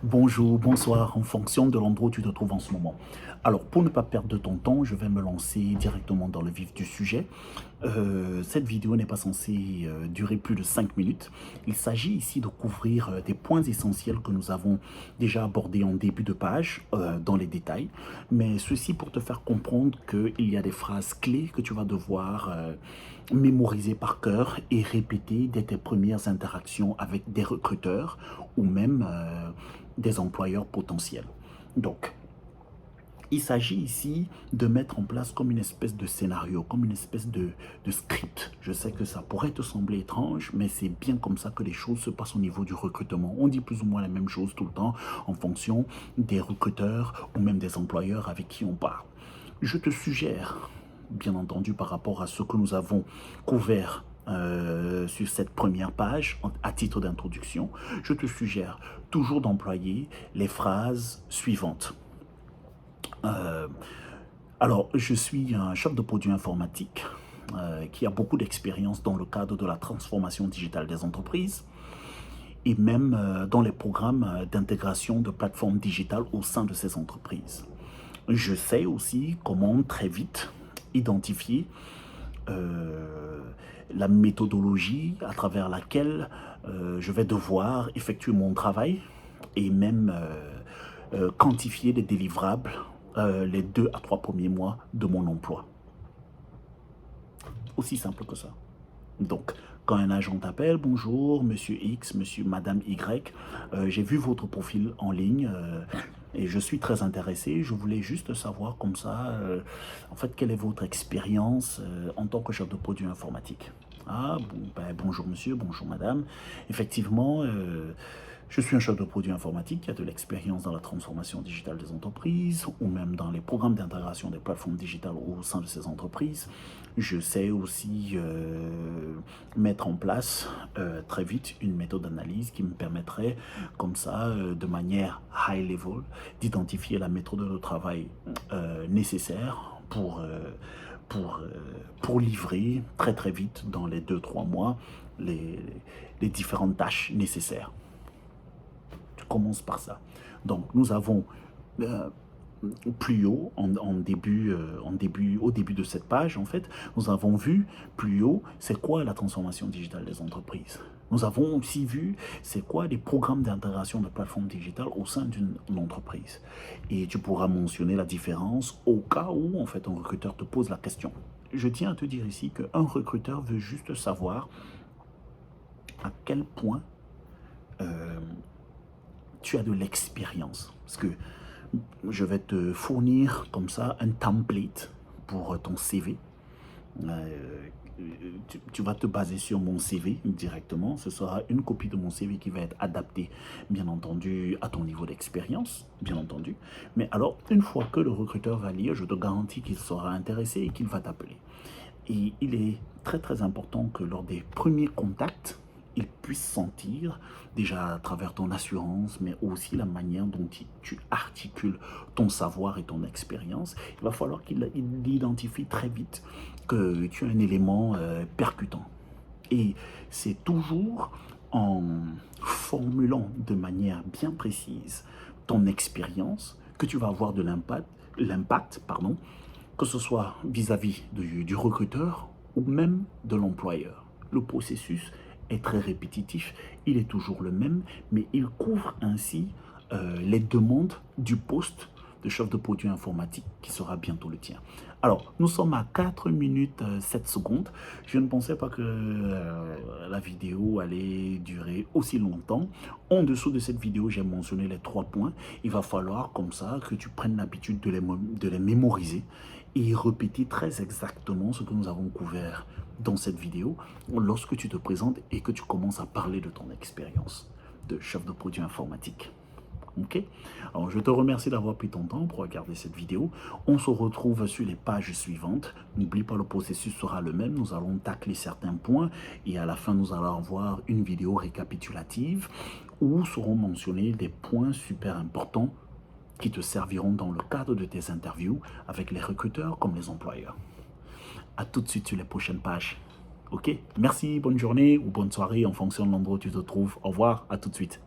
Bonjour, bonsoir, en fonction de l'endroit où tu te trouves en ce moment. Alors, pour ne pas perdre de ton temps, je vais me lancer directement dans le vif du sujet. Cette vidéo n'est pas censée durer plus de 5 minutes. Il s'agit ici de couvrir des points essentiels que nous avons déjà abordés en début de page, dans les détails. Mais ceci pour te faire comprendre qu'il y a des phrases clés que tu vas devoir mémoriser par cœur et répéter dès tes premières interactions avec des recruteurs ou même des employeurs potentiels. Donc, il s'agit ici de mettre en place comme une espèce de scénario, comme une espèce de script. Je sais que ça pourrait te sembler étrange, mais c'est bien comme ça que les choses se passent au niveau du recrutement. On dit plus ou moins la même chose tout le temps en fonction des recruteurs ou même des employeurs avec qui on parle. Je te suggère, bien entendu par rapport à ce que nous avons couvert sur cette première page, à titre d'introduction, je te suggère toujours d'employer les phrases suivantes. Alors, je suis un chef de produit informatique qui a beaucoup d'expérience dans le cadre de la transformation digitale des entreprises et même dans les programmes d'intégration de plateformes digitales au sein de ces entreprises. Je sais aussi comment très vite identifier la méthodologie à travers laquelle je vais devoir effectuer mon travail et même quantifier les délivrables les 2 à 3 premiers mois de mon emploi. Aussi simple que ça. Donc, quand un agent t'appelle, bonjour, monsieur X, monsieur, madame Y, j'ai vu votre profil en ligne et je suis très intéressé. Je voulais juste savoir comme ça, en fait, quelle est votre expérience en tant que chef de produit informatique. Ah, bon, ben, bonjour monsieur, bonjour madame. Effectivement, je suis un chef de produit informatique qui a de l'expérience dans la transformation digitale des entreprises ou même dans les programmes d'intégration des plateformes digitales au sein de ces entreprises. Je sais aussi mettre en place très vite une méthode d'analyse qui me permettrait, comme ça, de manière high level, d'identifier la méthode de travail nécessaire pour livrer très très vite dans les 2 3 mois les différentes tâches nécessaires. Tu commences par ça. Donc nous avons plus haut, au début de cette page, en fait, nous avons vu plus haut, c'est quoi la transformation digitale des entreprises. Nous avons aussi vu, c'est quoi les programmes d'intégration de plateformes digitales au sein d'une entreprise. Et tu pourras mentionner la différence au cas où, en fait, un recruteur te pose la question. Je tiens à te dire ici qu'un recruteur veut juste savoir à quel point tu as de l'expérience. Parce que je vais te fournir comme ça un template pour ton CV. Tu vas te baser sur mon CV directement. Ce sera une copie de mon CV qui va être adaptée, bien entendu, à ton niveau d'expérience, bien entendu. Mais alors, une fois que le recruteur va lire, je te garantis qu'il sera intéressé et qu'il va t'appeler. Et il est très très important que lors des premiers contacts, il puisse sentir, déjà à travers ton assurance, mais aussi la manière dont tu articules ton savoir et ton expérience, il va falloir qu'il identifie très vite que tu es un élément percutant. Et c'est toujours en formulant de manière bien précise ton expérience que tu vas avoir de l'impact, que ce soit vis-à-vis du recruteur ou même de l'employeur. Le processus est très répétitif, il est toujours le même, mais il couvre ainsi les demandes du poste de chef de produit informatique qui sera bientôt le tien. Alors, nous sommes à 4 minutes 7 secondes. Je ne pensais pas que la vidéo allait durer aussi longtemps. En dessous de cette vidéo, j'ai mentionné les 3 points. Il va falloir comme ça que tu prennes l'habitude de les mémoriser et répéter très exactement ce que nous avons couvert dans cette vidéo lorsque tu te présentes et que tu commences à parler de ton expérience de chef de produit informatique. Ok? Alors, je te remercie d'avoir pris ton temps pour regarder cette vidéo. On se retrouve sur les pages suivantes. N'oublie pas, le processus sera le même. Nous allons tacler certains points et à la fin, nous allons avoir une vidéo récapitulative où seront mentionnés des points super importants qui te serviront dans le cadre de tes interviews avec les recruteurs comme les employeurs. À tout de suite sur les prochaines pages. Ok? Merci, bonne journée ou bonne soirée en fonction de l'endroit où tu te trouves. Au revoir, à tout de suite.